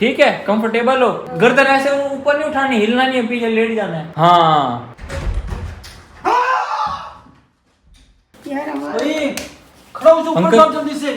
ठीक है, कंफर्टेबल हो, गर्दन ऐसे ऊपर नहीं उठानी, हिलना नहीं है, पीछे लेट जाना है। हाँ खड़ा हो जाओ, ऊपर जाओ जल्दी से।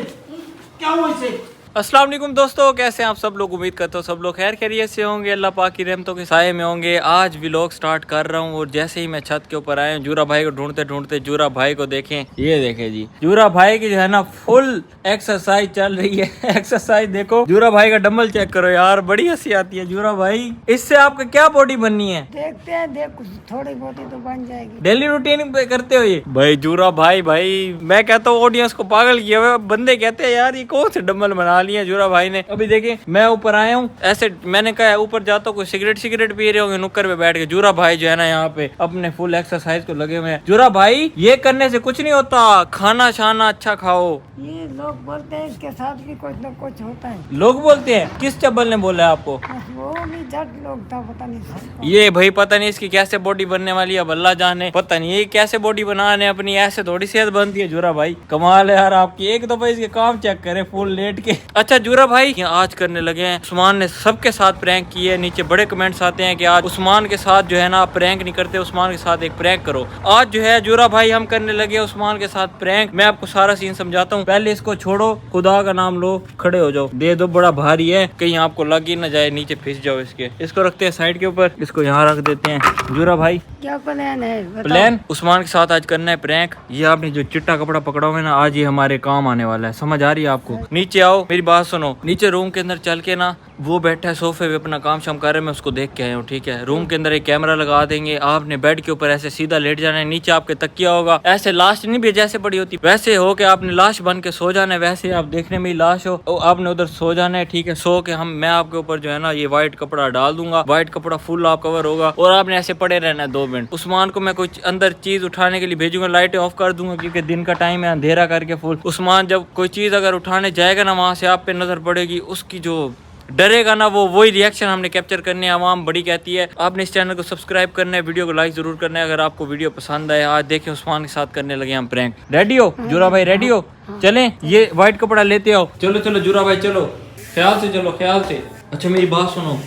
क्या हुआ इसे? अस्सलाम वालेकुम दोस्तों, कैसे हैं आप सब लोग। उम्मीद करता हूँ सब लोग खैर खैरियत से होंगे, अल्लाह पाक की रहमतों के साये में होंगे। आज व्लॉग स्टार्ट कर रहा हूँ और जैसे ही मैं छत के ऊपर आया, जूरा भाई को ढूंढते ढूंढते जूरा भाई को देखें, ये देखें जी, जूरा भाई की जो है ना फुल एक्सरसाइज चल रही है। एक्सरसाइज देखो, जूरा भाई का डंबल चेक करो यार, बड़ी हंसी आती है। जूरा भाई, इससे आपका क्या बॉडी बननी है? देखते हैं, देख थोड़ी बहुत तो बन जाएगी। डेली रूटीन पे करते हो ये? भाई जूरा भाई मैं कहता हूँ ऑडियंस को पागल किया हुआ। बंदे कहते हैं यार ये कौन से डंबल बना लिए जूरा भाई ने। अभी देखिए मैं ऊपर आया हूँ, ऐसे मैंने कहा ऊपर जाता हूँ, कोई सिगरेट पी रहे होंगे नुक्कर पे बैठ के। जूरा भाई जो है ना यहाँ पे अपने फुल एक्सरसाइज को लगे हुए हैं। जूरा भाई, ये करने से कुछ नहीं होता, खाना शाना अच्छा खाओ। ये लोग बोलते हैं इसके साथ भी कुछ न कुछ होता है। लोग बोलते हैं? किस चब्बल ने बोला आपको? वो भी जट लोग था, पता नहीं सबको। ये भाई पता नहीं इसकी कैसे बॉडी बनने वाली है, अब अल्लाह जाने। पता नहीं ये कैसे बॉडी बनाने अपनी, ऐसे थोड़ी सेहत बनती है। जूरा भाई कमाल है यार आपकी, एक दफा इसके काम चेक करें फुल लेट के। अच्छा जूरा भाई, आज करने लगे हैं, उस्मान ने सबके साथ प्रैंक की है। नीचे बड़े कमेंट्स आते हैं कि आज उस्मान के साथ जो है ना प्रैंक नहीं करते, उस्मान के साथ एक प्रैंक करो। आज जो है जूरा भाई हम करने लगे उस्मान के साथ प्रैंक। मैं आपको सारा सीन समझाता हूँ, पहले इसको छोड़ो, खुदा का नाम लो, खड़े हो जाओ, दे दो, बड़ा भारी है, कहीं आपको लग ही ना जाए, नीचे फिस जाओ इसके। इसको रखते हैं साइड के ऊपर, इसको यहाँ रख देते हैं। जूरा भाई क्या प्लान है? प्लान उस्मान के साथ आज करना है प्रैंक। ये आपने जो चिट्टा कपड़ा पकड़ा हुआ है ना, आज ये हमारे काम आने वाला है, समझ आ रही है आपको? नीचे आओ, मेरी बात सुनो, नीचे रूम के अंदर चल के ना, वो बैठा है सोफे पे अपना काम शाम कर रहे हैं, मैं उसको देख के आया हूँ, ठीक है। रूम के अंदर एक कैमरा लगा देंगे, आपने बेड के ऊपर ऐसे सीधा लेट जाना है, नीचे आपके तकिया होगा, ऐसे लाश नहीं भी जैसे पड़ी होती वैसे हो के आपने लाश बन के सो जाना है, वैसे आप देखने में ही लाश हो, आपने उधर सो जाना है, ठीक है। सो के मैं आपके ऊपर जो है ना ये व्हाइट कपड़ा डाल दूंगा, व्हाइट कपड़ा फुल आप कवर होगा और आपने ऐसे पड़े रहना है 2 मिनट। उस्मान को मैं कुछ अंदर चीज उठाने के लिए भेजूंगा, लाइटें ऑफ कर दूंगा क्योंकि दिन का टाइम है, अंधेरा करके फुल। उस्मान जब कोई चीज अगर उठाने जाएगा ना, वहां से आप पे नजर पड़ेगी, उसकी जो डरेगा ना, वो वही रिएक्शन हमने कैप्चर करने हैं। आवाम बड़ी कहती है। आपने इस चैनल को सब्सक्राइब करना है, वीडियो को लाइक जरूर करना है अगर आपको वीडियो पसंद आए। आज देखें उस्मान के साथ करने लगे हम प्रैंक। रेडी हो जूरा भाई? रेडी हो? चलें, ये व्हाइट कपड़ा लेते आओ। चलो चलो जूरा भाई चलो, ख्याल से चलो, ख्याल से। अच्छा मेरी बात सुनो,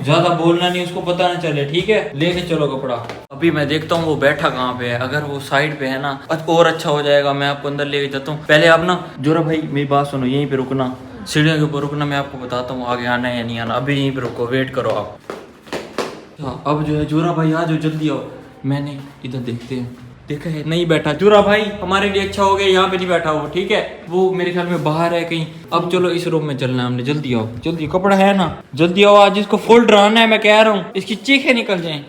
ज्यादा बोलना नहीं, उसको पता ना चले, ठीक है। लेके चलो कपड़ा। अभी मैं देखता हूँ वो बैठा कहाँ पे है, अगर वो साइड पे है ना और अच्छा हो जाएगा, मैं आपको अंदर लेके जाता हूँ। पहले आप ना जूरा भाई मेरी बात सुनो, यहीं पे रुकना, सीढ़ियों के ऊपर रुकना, मैं आपको बताता हूँ आगे आना है या नहीं आना। अभी यहीं पे रुको, वेट करो आप। अब जो है जूरा भाई आ जाओ, जल्दी आओ। मैंने इधर देखते हैं, देखा है नहीं बैठा जूरा भाई, हमारे लिए अच्छा हो गया यहाँ पे नहीं बैठा हुआ, ठीक है। वो मेरे ख्याल में बाहर है कहीं। अब चलो इस रूम में चलना है हमने, जल्दी आओ, जल्दी, कपड़ा है ना, जल्दी आओ। आज इसको फुल डराना है, मैं कह रहा हूँ, इसकी चीखें निकल जाएं।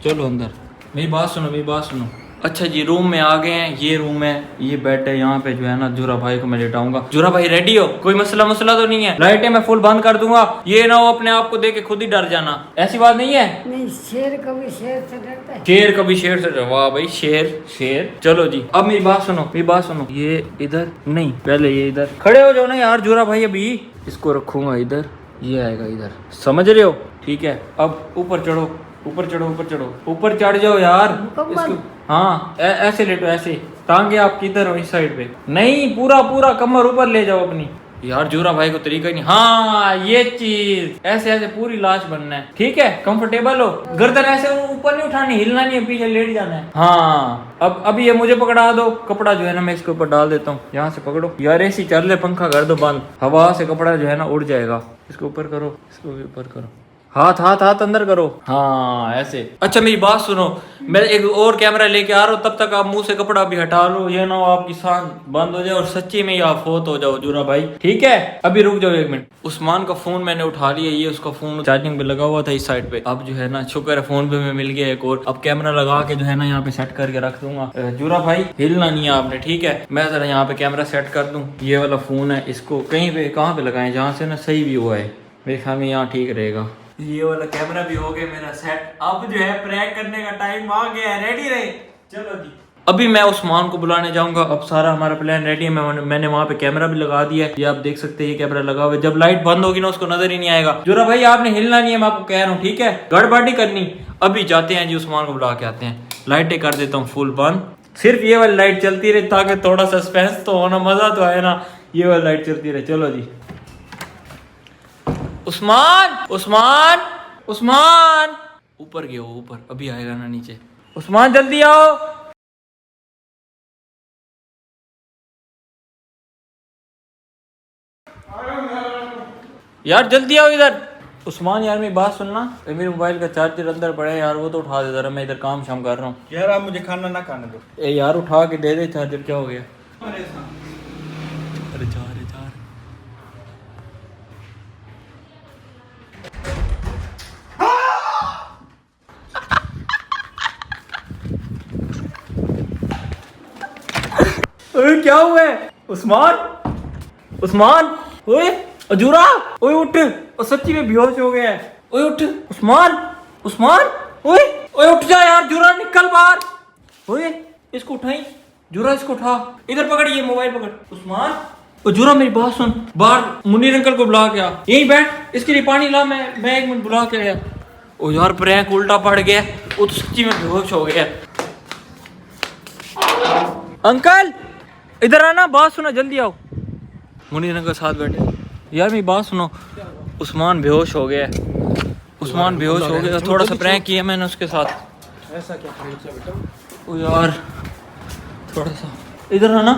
चलो अंदर, मेरी बात सुनो, मेरी बात सुनो। अच्छा जी, रूम में आ गए हैं, ये रूम है, ये बेड है, यहाँ पे जो है ना जूरा भाई को मैं लेटाऊंगा। जूरा भाई रेडी हो? कोई मसला तो नहीं है? लाइटें मैं फुल बंद कर दूंगा, ये ना हो अपने आप को देख के खुद ही डर जाना, ऐसी बात नहीं है। नहीं, शेर कभी शेर से डरता है? शेर कभी शेर से? वाह भाई, शेर। चलो जी, अब मेरी बात सुनो, ये इधर नहीं, पहले ये इधर खड़े हो जाओ ना यार जूरा भाई। अभी इसको रखूंगा इधर, ये आएगा इधर, समझ रहे हो? ठीक है। अब ऊपर चढ़ो, ऊपर चढ़ जाओ यार इसको। हाँ ऐसे लेटो, ऐसे टांगे आप किधर हो? इस साइड पे नहीं, पूरा कमर ऊपर ले जाओ अपनी। यार जूरा भाई को तरीका ही नहीं। हाँ ये चीज, ऐसे पूरी लाश बनना है, ठीक है। कंफर्टेबल हो, गर्दन ऐसे ऊपर नहीं उठानी, हिलना नहीं है, पीछे लेट जाना है। हाँ अभी ये मुझे पकड़ा दो, कपड़ा जो है ना मैं इसके ऊपर डाल देता हूँ, यहाँ से पकड़ो यार, ऐसी चल ले, पंखा कर दो बंद, हवा से कपड़ा जो है ना उड़ जाएगा। इसको ऊपर करो, इसको भी ऊपर करो, हाथ अंदर करो, हाँ ऐसे। अच्छा मेरी बात सुनो, मैं एक और कैमरा लेके आ रहा हूँ, तब तक आप मुंह से कपड़ा भी हटा लो, ये ना हो आपकी सांस बंद हो जाए और सच्ची में ही आप फोत हो जाओ जूरा भाई, ठीक है। अभी रुक जाओ 1 मिनट। उस्मान का फोन मैंने उठा लिया, ये उसका फोन चार्जिंग पे लगा हुआ था इस साइड पे। अब जो है ना शुक्र है फोन पे में मिल गया एक और। अब कैमरा लगा के जो है ना यहाँ पे सेट करके रख दूंगा। जूरा भाई हिलना नहीं है आपने, ठीक है। मैं जरा यहाँ पे कैमरा सेट कर दूं। ये वाला फोन है, इसको कहीं पे कहाँ पे लगाए जहाँ से ना सही भी हुआ है, मेरे ख्याल में यहाँ ठीक रहेगा। ये वाला कैमरा भी हो गया मेरा सेट। अब जो है प्रैंक करने का टाइम आ गया है, रेडी रहे, चलो जी। अभी मैं उस्मान को बुलाने जाऊंगा, अब सारा हमारा प्लान रेडी है। मैंने वहाँ पे कैमरा भी लगा दिया है, ये आप देख सकते हैं, ये कैमरा लगा हुआ है। जब लाइट बंद होगी ना उसको नजर ही नहीं आएगा। जूरा भाई आपने हिलना नहीं है, मैं आपको कह रहा हूँ, ठीक है, गड़बड़ी करनी। अभी जाते हैं जी, उस्मान को बुला के आते हैं। लाइटें कर देता हूँ फुल बंद, सिर्फ ये वाली लाइट चलती रहे ताकि थोड़ा सस्पेंस तो होना, मजा तो आए ना, ये वाली लाइट चलती रहे। चलो जी, उस्मान उस्मान उस्मान ऊपर गया वो, ऊपर अभी आएगा ना नीचे। उस्मान जल्दी आओ। यार जल्दी आओ इधर। उस्मान यार मेरी बात सुनना, मेरे मोबाइल का चार्जर अंदर पड़ा है यार, वो तो उठा दे जरा, मैं इधर काम शाम कर रहा हूँ। यार आप मुझे खाना ना खाने दो। ए यार उठा के दे दे चार्जर, क्या हो गया? अरे जा रे जा। अरे क्या हुआ है? उस्मान उस्मान ओए अजूरा, ओए उठ, और सच्ची में बेहोश हो गया है। ओए उठ उस्मान उस्मान, ओए ओए उठ जा यार, जूरा निकल बाहर। ओए इसको उठाई, जूरा इसको उठा, इधर पकड़, ये मोबाइल पकड़। उस्मान ओ जूरा मेरी बात सुन, बाहर मुनीर अंकल को बुला के आ, यहीं बैठ, इसके लिए पानी ला, मैं 1 मिनट बुला के आया। ओ यार प्रैंक उल्टा पड़ गया, वो तो सच्ची में बेहोश हो गया। अंकल इधर आना, बात सुनो, जल्दी आओ। मुनीर अंकल साथ बैठे। यार मेरी बात सुनो, उस्मान बेहोश हो गया है, उस्मान बेहोश हो गया, थोड़ा सा प्रैंक किया मैंने उसके साथ। ऐसा क्या प्रैंक किया बेटा? ओ यार थोड़ा सा इधर आना,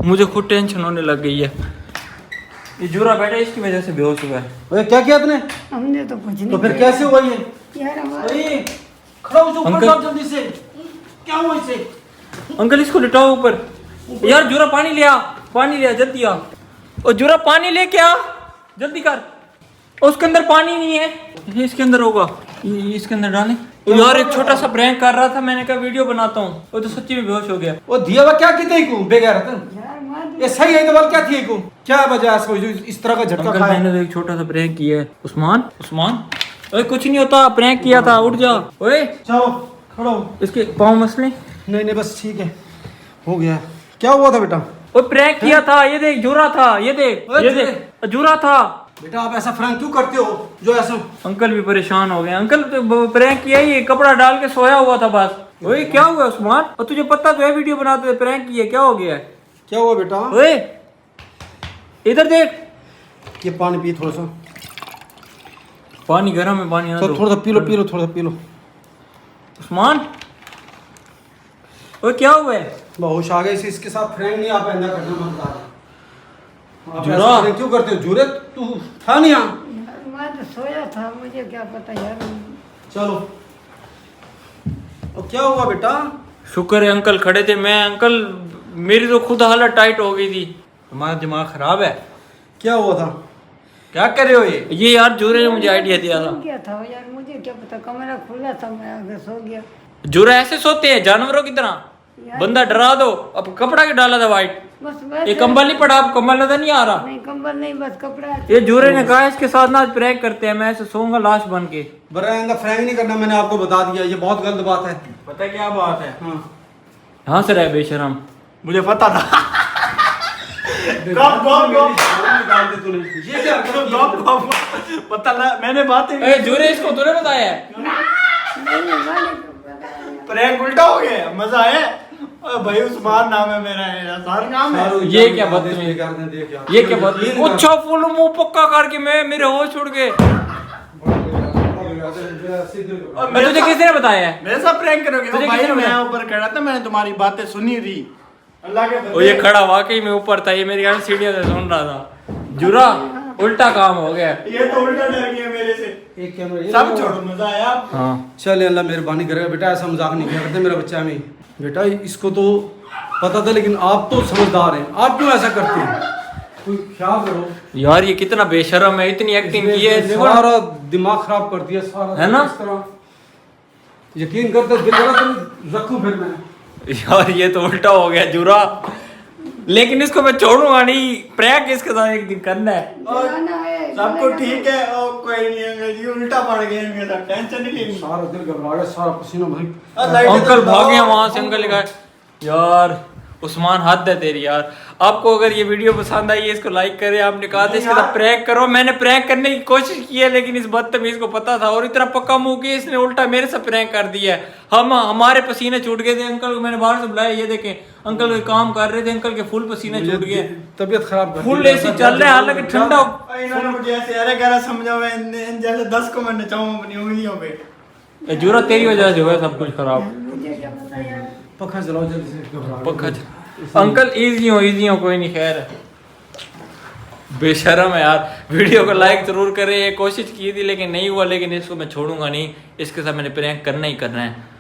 मुझे खुद टेंशन होने लग गई है। ये जूरा बैठा इसकी वजह से बेहोश हुआ है। ओए क्या किया तूने? हमने तो कुछ नहीं तो फिर किया। कैसे हुआ ये? यार हमारा ओए खड़ा हो, ऊपर अंकल। जाओ जल्दी से। क्या हुआ इसे? अंकल इसको लिटाओ ऊपर। यार जूरा पानी ले आ, पानी ले आ, जल्दी आ। और जूरा पानी लेके आ, जल्दी कर। उसके अंदर पानी नहीं है, ये इसके अंदर होगा, ये इसके अंदर डाले। ओ यार एक छोटा सा प्रैंक कर रहा था, मैंने कहा वीडियो बनाता हूँ, वो तो सच्ची में बेहोश हो गया। ओ दिया हुआ क्या किते को बेगैरत? यार मार ये सही है तो बोल क्या थी को? क्या वजह है इसको जो इस तरह का झटका अंकल खाया? मैंने तो एक छोटा सा प्रैंक किया है। उस्मान उस्मान ओए कुछ नहीं होता, प्रैंक किया था, उठ जा। ओए चलो खड़ा हो। इसके पाँव मसले। नहीं नहीं बस ठीक है, हो गया। क्या हुआ था बेटा? वो प्रैंक किया था, ये देख जूरा था, ये देख, ओए ये जूरे। देख जूरा था। बेटा आप ऐसा प्रैंक क्यों करते हो जो ऐसा? अंकल भी परेशान हो गए। अंकल तो प्रैंक किया ही, कपड़ा डाल के सोया हुआ था बस। ओए क्या हुआ उस्मान? और तुझे पता तो है वीडियो बनाते थे, प्रैंक किया, क्या हो गया है? क्या हुआ बेटा? ओए इधर देख, ये पानी पी थोड़ा सा। पानी गर्म है, पानी ना चल दो। थोड़ा सा पी लो, पी लो, थोड़ा सा पी लो। उस्मान ओए क्या हुआ है? होश आ गई, इसके साथ प्रैंक नहीं आप ऐसा करना मत बता। आप जूरा। ऐसा प्रैंक क्यों करते हो? जूरे तू था नहीं यहाँ। यार मैं तो सोया था, मुझे क्या पता यार। चलो और क्या हुआ बेटा? शुक्र है अंकल खड़े थे, मैं अंकल मेरी तो खुद हालत टाइट हो गई थी। तुम्हारा दिमाग खराब है, क्या हुआ था? क्या कर रहे हो ये यार जूरे ने मुझे आइडिया दिया था। सो गया था यार, मुझे क्या पता, कमरा खुला था, मैं आगे सो गया। जूरा ऐसे सोते हैं जानवरों की तरह, बंदा डरा दो। अब कपड़ा के डाला था वाइट, बस ये वैसे। कंबल नहीं पड़ा, आप कंबल नजर नहीं आ रहा। नहीं कंबल नहीं, बस कपड़ा। ये जूरे ने कहा इसके साथ ना आज प्रैंक करते हैं, मैं ऐसे सोऊंगा लाश बन के। बरांगा फ्रैंक नहीं करना, मैंने आपको बता दिया, ये बहुत गलत बात है। पता क्या बात है? हाँ हाँ सर है बेशरम। मुझे पता था। निकाल दे तूने। ये क्या पता ना, मैंने बात ही ए जूरे इसको तूने बताया है? प्रैंक उल्टा हो गया, मजा आया। भाई उस्मान नाम है मेरा, आसान काम है। ये क्या बात, ये क्या बात? अच्छा फुल मुंह पक्का करके मेरे होश उड़ गए। मैं तुझे किसने बताया है? मेरे साथ प्रैंक करोगे? तुझे भाई किसने मैं बताया? ऊपर खड़ा था, मैंने तुम्हारी बातें सुनी थी। अल्लाह के वो ये खड़ा वाकई में ऊपर था, ये मेरी गाड़ी सीढ़ियों से सुन रहा था। जुरा उल्टा काम हो गया। ये तो उल्टा डर गया मेरे से। एक कैमरा सब छोड़ो, मजा आया। हाँ चल अल्लाह मेहरबानी करेगा बेटा, ऐसा मजाक नहीं किया करते मेरा बच्चा में। बेटा इसको तो पता था, लेकिन आप तो समझदार हैं, आप क्यों ऐसा करते हैं? कोई ख्याल करो यार ये कितना बेशरम है, इतनी एक्टिंग की है। सारा दिमाग खराब कर दिया सारा, है ना? इस तरह यकीन करते दिल करा तो रखूं फिर मैं। यार ये तो उल्टा हो गया जुरा, लेकिन इसको मैं छोड़ूंगा नहीं, प्रैंक इसके साथ एक दिन करना है। जाना है, सबको ठीक है और कोई नहीं है, ये उल्टा पड़ गया इनके साथ, टेंशन नहीं लेनी। सारा दिल घबरा गया, सारा पसीना भाई। अंकल भागे वहां से, अंकल लिखा यार उस्मान हद है तेरी यार। आपको अगर ये वीडियो पसंद आई है इसको लाइक करें। आपने कहा था इसके साथ प्रैंक करो, मैंने प्रैंक करने की कोशिश की है लेकिन इस बदतमीज को पता था और इतना पक्का मुंह कि इसने उल्टा मेरे से प्रैंक कर दिया है। हमारे पसीने छूट गए थे। अंकल को मैंने बाहर से बुलाया, ये देखें अंकल कोई काम कर रहे थे, अंकल के फुल पसीने छूट गए, तबीयत खराब कर फुल एसी चल रहे हैं, हालांकि ठंडा। जैसे अरे कह रहा समझा मैं जैसे 10 को मैं नचाऊं अपनी उंगलियों पे। जूरा तेरी वजह से हुआ है सब कुछ खराब। मुझे क्या पता यार। पखा चलाओ जल्दी से, घबराहट पक्का अंकल इजी हो कोई नहीं, खैर बेशरम है यार। वीडियो को लाइक जरूर करें, ये कोशिश की थी लेकिन नहीं हुआ, लेकिन इसको मैं छोड़ूंगा नहीं, इसके साथ मैंने प्रैंक करना ही करना है।